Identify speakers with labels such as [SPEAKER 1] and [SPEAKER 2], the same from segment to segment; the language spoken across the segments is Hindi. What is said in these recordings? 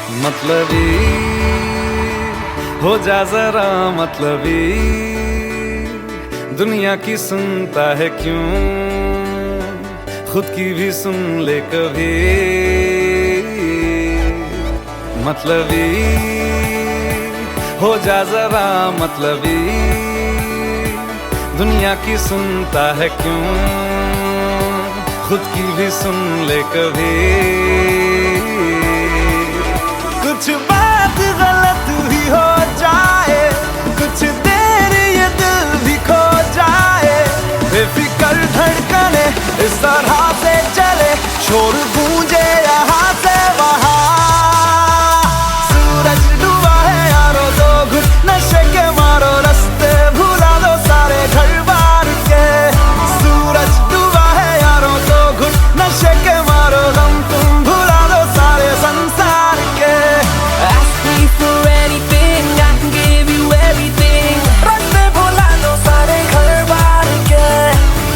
[SPEAKER 1] मतलबी हो जा जरा मतलबी, दुनिया की सुनता है क्यों, खुद की भी सुन ले कभी। मतलबी हो जा जरा मतलबी, दुनिया की सुनता है क्यों, खुद की भी सुन ले कभी। कुछ बात गलत भी हो जाए, कुछ देर ये दिल भी खो जाए, बेफिक्र धड़कने इस तरह से चले, शोर गूंजे यहाँ से वहाँ। सूरज डूबा है यारो, दो घुट नशे के मारो, रास्ते भुला दो सारे घर बार के। सूरज डूबा है यारो, दो घुट नशे के मारो, गम तुम भुला दो सारे संसार के।
[SPEAKER 2] Ask me for anything, I can give you everything.
[SPEAKER 1] रास्ते भुला दो सारे घर बार के।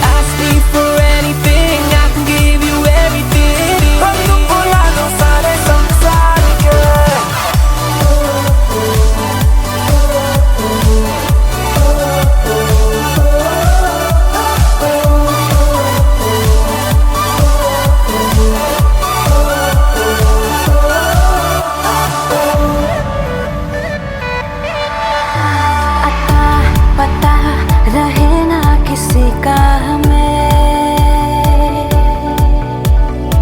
[SPEAKER 2] Ask me for anything, I can give you everything.
[SPEAKER 1] हम तुम भुला दो सारे संसार के।
[SPEAKER 3] पता रहे ना किसी का हमें,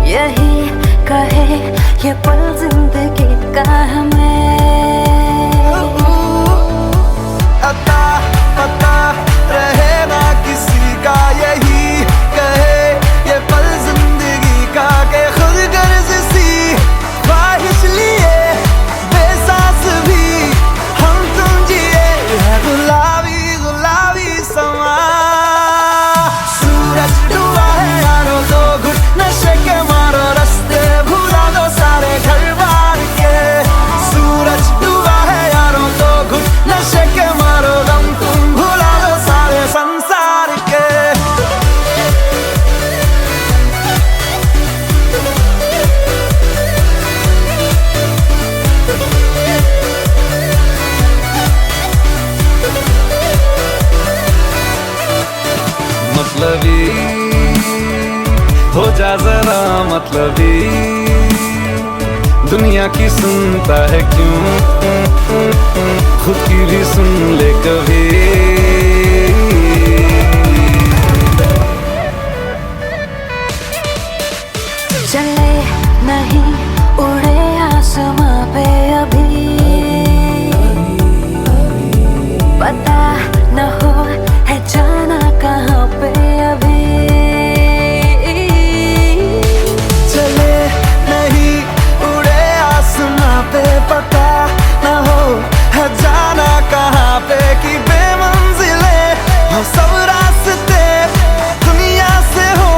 [SPEAKER 3] यही कहे ये पल जिंदगी का हमें।
[SPEAKER 1] अता पता रहे ना किसी का, यही कहे ये पल जिंदगी का, के खुद गर्ज सी ख्वाहिश लिए बेसास भी हम तुम जिए है गुलाबी गुलाबी समा। सूरज डूबा है यारो, दो घुट नशे के मारो, रास्ते भुला दो सारे घर बार के। सूरज डूबा है यारो, दो घुट नशे के मारो, गम तुम भुला दो सारे संसार के। मतलबी हो जा जरा मतलबी, दुनिया की सुनता है क्यों, खुद की भी सुन ले कभी।
[SPEAKER 3] चले नहीं उड़े आसमां पे अभी, पता न हो है जाना कहाँ पे अभी।
[SPEAKER 1] चले नहीं उड़े आसमां पे, पता न हो है जाना कहाँ पे, कि बेमंजिले हो सब रास्ते, दुनिया से हो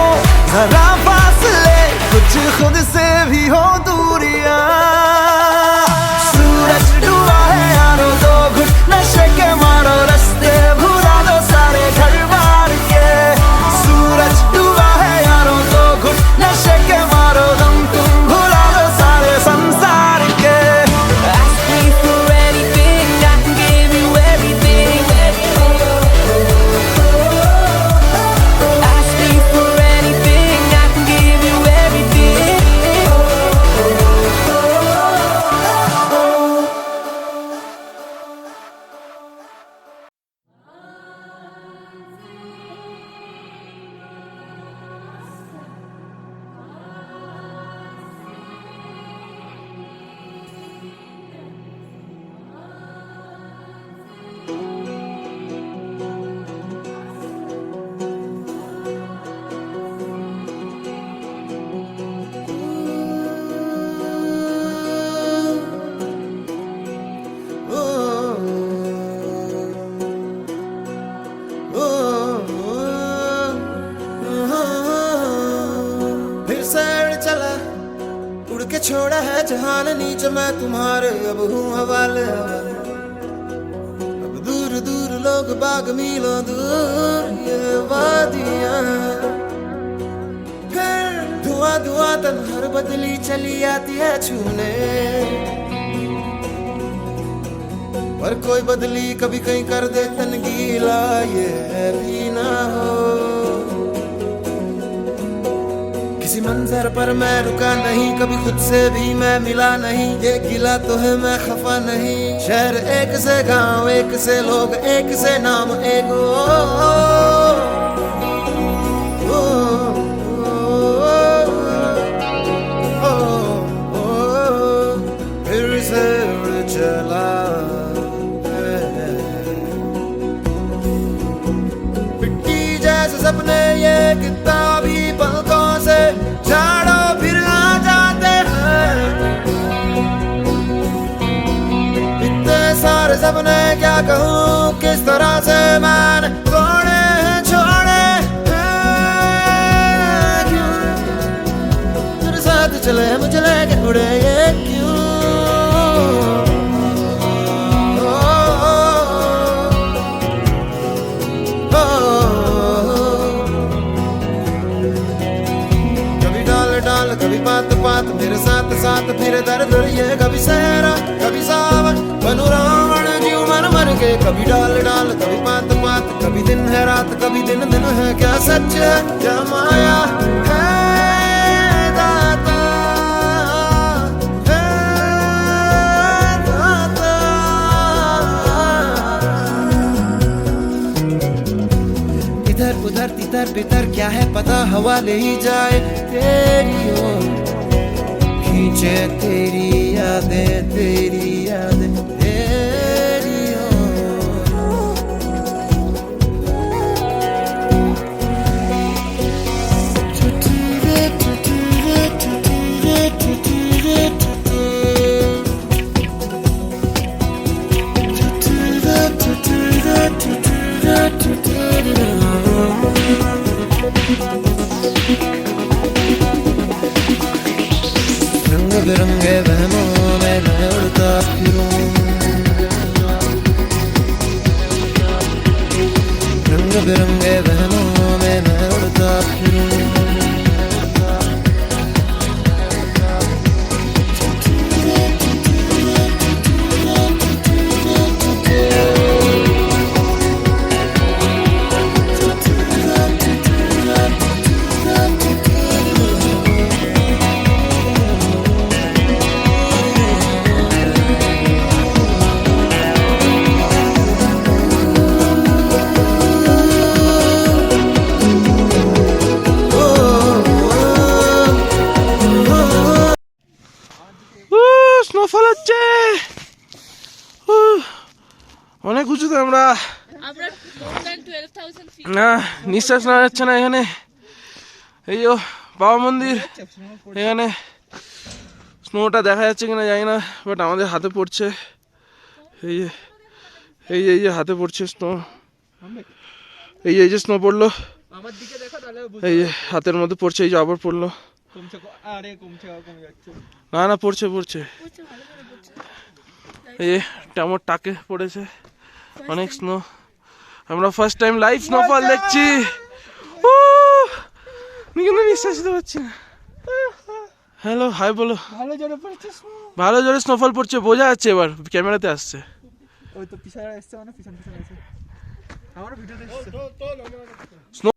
[SPEAKER 1] जरा फासले, कुछ खुद से भी हो दूरियां। सूरज डूबा है यारो, दो घुट नशे के मारो, रास्ते भुला दो सारे घर बार के। सूरज डूबा है यारो, दो घुट नशे के मारो, गम तुम भुला दो सारे संसार के।
[SPEAKER 2] Ask me for anything, I can give you everything. Ask me for anything, I can give you everything.
[SPEAKER 4] फिर सैर चला उड़ के छोड़ा है जहान नीचे, मैं तुम्हारे अब हूँ हवाले। अब दूर दूर लोग बाग मीलों दूर ये वादियाँ, फिर धुआं धुआं तन हर बदली चली आती है छूने, पर कोई बदली कभी कहीं कर दे तन गीला, ये भी ना हो। किसी मंजर पर मैं रुका नहीं, कभी खुद से भी मैं मिला नहीं, ये गिला तो है मैं खफा नहीं। शहर एक से गांव, एक से लोग, एक से नाम, एक फिर से उड़ चला मिट्टी जैसे सपने, ये किताबी पलकों से झाड़ो फिर आ जाते हैं। इतने सारे सपने क्या कहूँ, किस तरह से मैंने तोड़े हैं, छोड़े हैं क्यों, तेरे साथ चले मुझे लेके उड़े ये क्यों। कभी बात बात मेरे साथ साथ फिर दर्द ये, कभी सहरा कभी सावन बनू रावण जीव मन मन के। कभी डाल डाल कभी बात बात, कभी दिन है रात कभी दिन दिन है, क्या सच है क्या माया है दाता, है दाता। इधर उधर तितर बितर क्या है पता, हवा ले ही जाए तेरी ओर, खींचे तेरी यादें, तेरी यादें तेरी रंग बिरंगे बहनों में मैं उड़ता फिरूं, रंग बिरंगे बहनों में मैं उड़ता फिरूं।
[SPEAKER 5] স্নোফল হচ্ছে অনেক উঁচুতে আমরা না, নিঃশ্বাস নেওয়া যাচ্ছে না এখানে। এই যে বাবা মন্দির, এখানে স্নোটা দেখা যাচ্ছে কিনা জানি না, বাট আমাদের হাতে পড়ছে। এই যে এই যে হাতে পড়ছে স্নো, এই যে স্নো পড়লো, এই যে হাতের মধ্যে পড়ছে, এই যে আবার পড়লো। না না পড়ছে পড়ছে, এই যে আমার টাকে পড়েছে অনেক স্নো। আমরা ফার্স্ট টাইম লাইভ স্নোফল দেখছি, কিন্তু নিঃশ্বাস নিতে পারছি না। হ্যালো হাই বলো। ভালো জোরে স্নোফল পড়ছে, বোঝা যাচ্ছে, এবার ক্যামেরাতে আসছে। ওই তো পিছনে আসছে, মানে পিছন পিছন আছে আমার ভিডিওতে স্নো।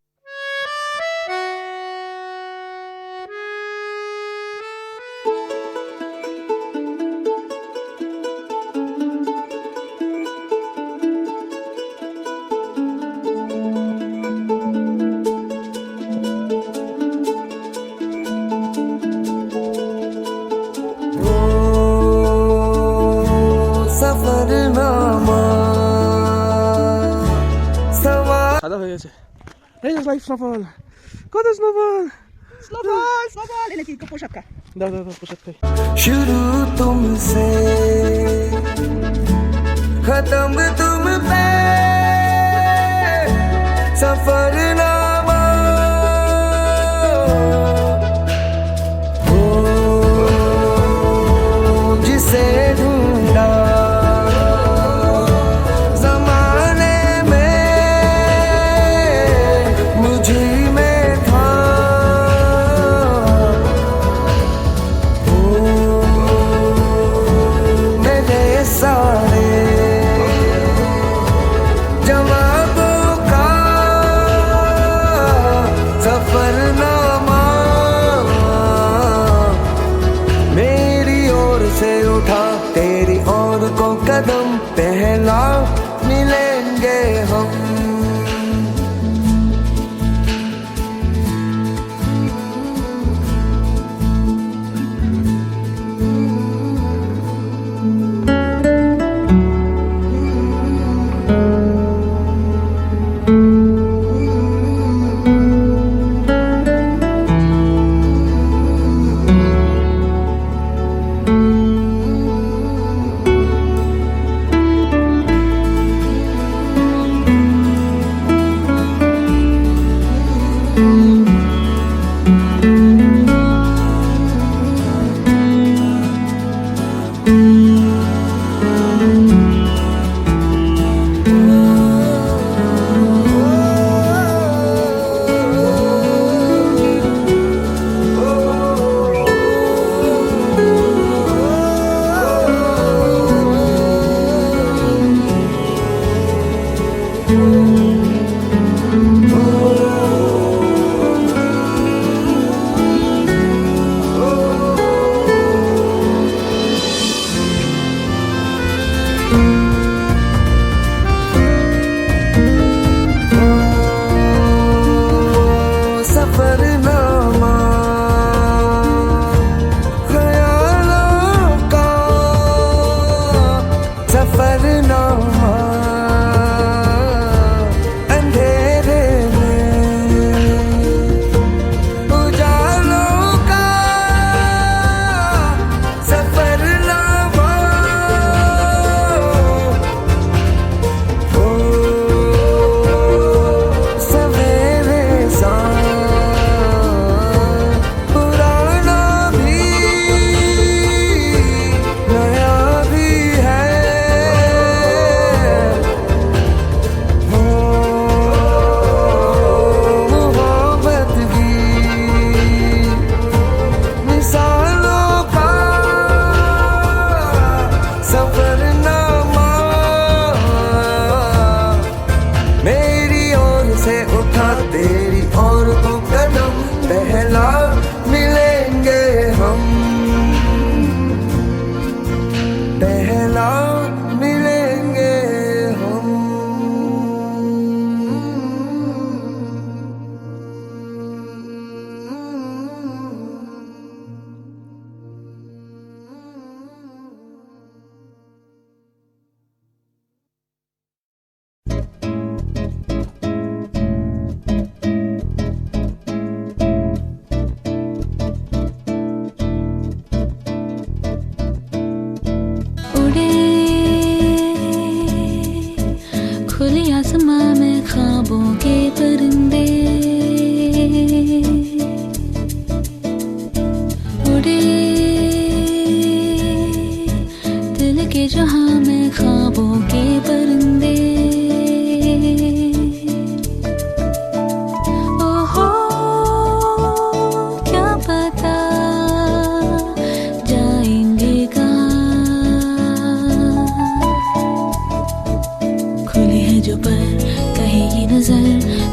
[SPEAKER 5] সাদা হয়ে গেছে, এই যে লাইভ স্নোফল, কত স্নোফল, স্নোফল স্নোফল এনেছি পোশাক কা দাও দাও পোশাক খাই।
[SPEAKER 1] शुरू तुमसे खत्म तुम पे सफरनामा हो, जिसे ढूंढा जमाने में मुझे में था, कदम पहला मिलेंगे हम।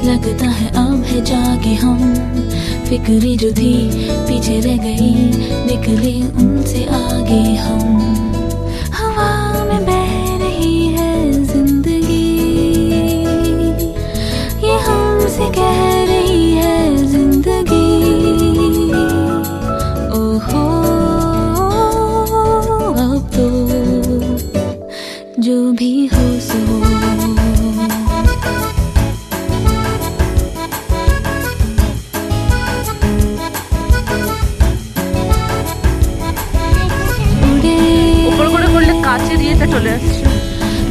[SPEAKER 3] लगता है अब है जाके हम, फिक्री जो थी पीछे रह गई, निकले उनसे आगे हम। हवा में बह रही है जिंदगी, ये हमसे कह रही है जिंदगी। ओहो अब तो जो भी हो सो
[SPEAKER 6] চলে আসছে।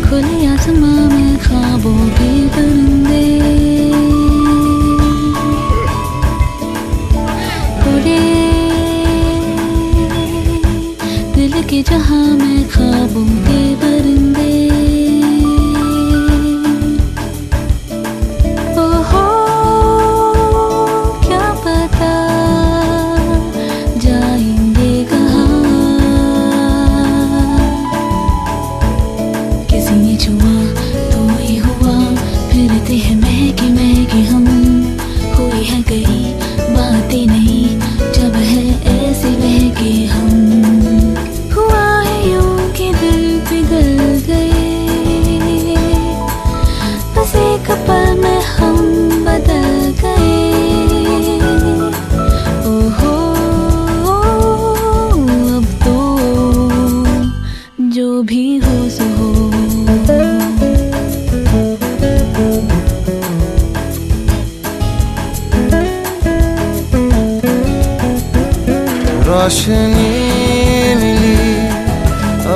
[SPEAKER 3] खुले आसमां में ख्वाबों के परिंदे उड़े, दिल के जहां में ख्वाबों के परिंदे। ओहो क्या पता जाएंगे कहाँ, छुआ तो ही हुआ, फिरते हैं महके महके हम। हुई है कई बातें नहीं जब है ऐसे बहके हम। हुआ है यूं कि दिल पिघल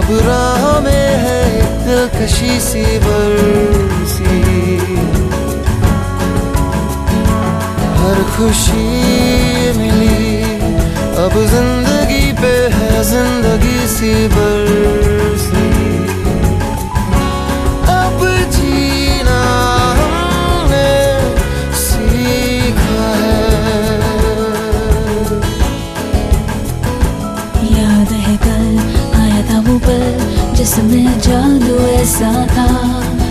[SPEAKER 1] अब राह में है दिलकशी सी बरसी, हर खुशी मिली अब जिंदगी पे है जिंदगी सी बरसी। अब जीना हमने सीखा है।
[SPEAKER 3] याद है कल आया था वो पल जिसमें जादू ऐसा था,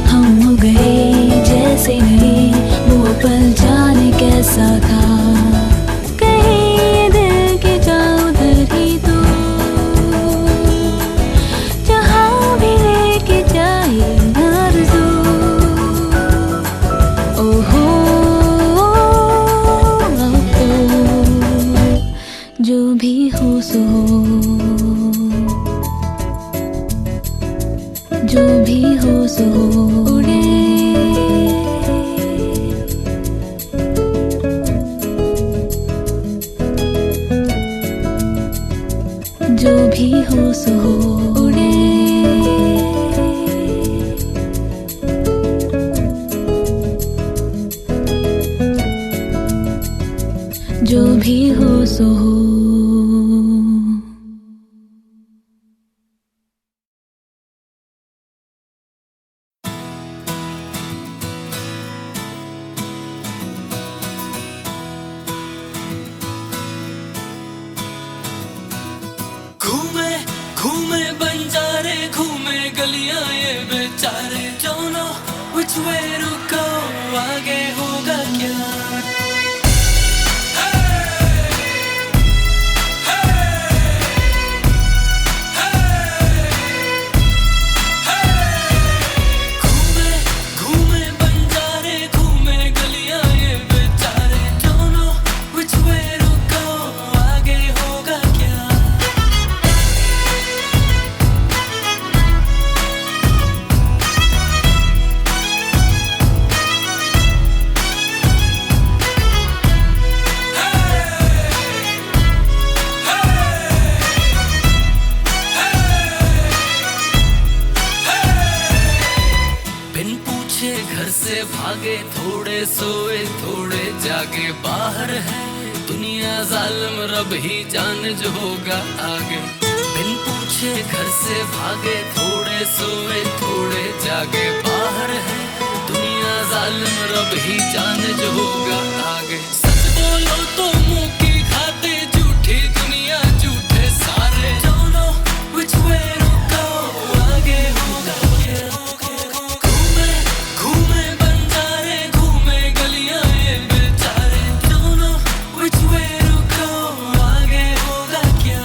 [SPEAKER 3] हम हो गए जैसे नहीं, वो पल जाने कैसा था। कहीं दिल के जाओ उधर ही तो, जहाँ भी लेके जाए आरज़ू। ओहो जो भी हो सो हो, जो भी हो सो उड़े, जो भी हो सो उड़े, जो भी हो सो हो।
[SPEAKER 2] घूमे घूमे बंजारे, घूमे गलियां ये बेचारे, don't know which way to go, आगे होगा क्या। घूमे घूमे बंजारे, घूमे गलियां ये बेचारे, don't know which way to go, आगे होगा क्या। बिन पूछे घर से भागे, थोड़े सोए थोड़े जागे, बाहर है दुनिया जालिम, रब ही जाने जो होगा आगे। बिन पूछे घर से भागे, थोड़े सोए थोड़े जागे, बाहर है दुनिया जालिम, रब ही जाने जो होगा आगे। सच बोलो तो मुंह की खाते, झूठी दुनिया झूठे सारे, don't know which way to go, आगे होगा क्या। घूमे घूमे बंजारे, घूमे गलियां ये बेचारे, don't know which way to go, आगे होगा क्या।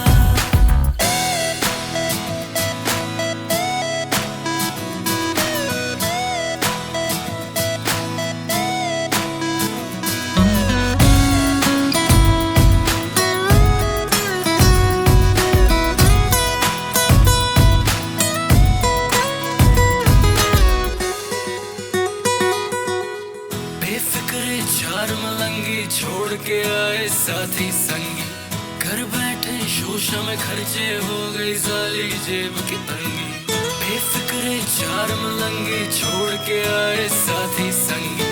[SPEAKER 2] बेफिक्रे चार मलंगी छोड़ के आए साथी संगी, घर बैठे शोशा में खर्चे हो गई साली जेब की तंगी। बेफिक्रे चार मलंगी छोड़ के आए साथी संगी,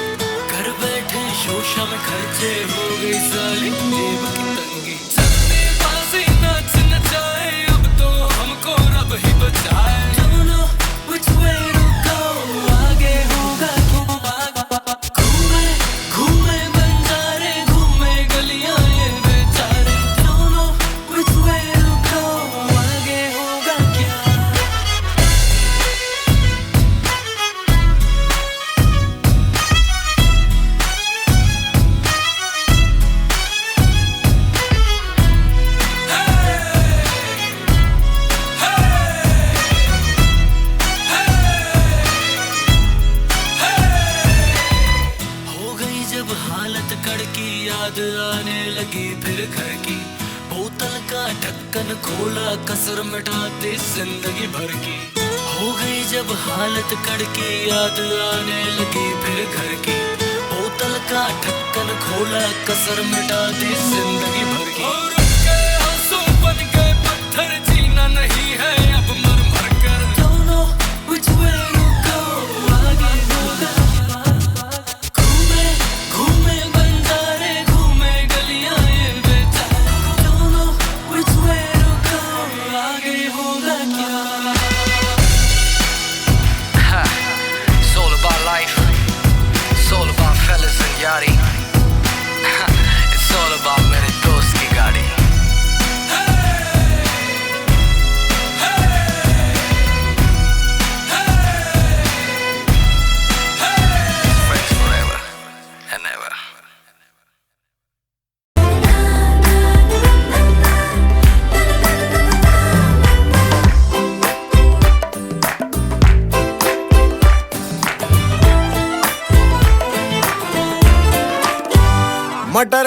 [SPEAKER 2] घर बैठे शोशा में खर्चे हो गई साली जेब की तंगी। सत्तेबाजी नाच नचाए, अब तो हमको रब ही बचाए, don't know which way to go, आगे होगा क्या। घूमे घूमे बंजारे, घूमे गलियां ये बेचारे, don't know which way to go, आगे होगा क्या। हो गई जब हालत कड़की, याद आने लगी फिर घर की, बोतल का ढक्कन खोला, कसर मिटा दी जिंदगी भर की। हो गई जब हालत कड़की, याद आने लगी फिर घर की, बोतल का ढक्कन खोला, कसर मिटा दी जिंदगी भर की। और रुक गए आंसू बन गए पत्थर, जीना नहीं है अब मर मर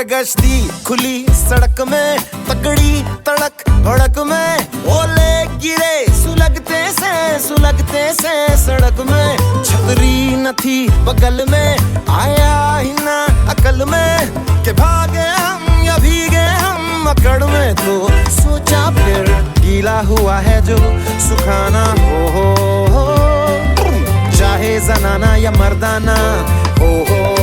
[SPEAKER 4] और गश्ती खुली सड़क में, तगड़ी तड़क भड़क में, ओले गिरे सुलगते से सड़क में। छतरी न थी बगल में, आया ही ना अकल में कि भागे हम या भीगे हम अकड़ में। तो सोचा फिर गीला हुआ है जो सुखाना हो, चाहे जनाना या मर्दाना हो।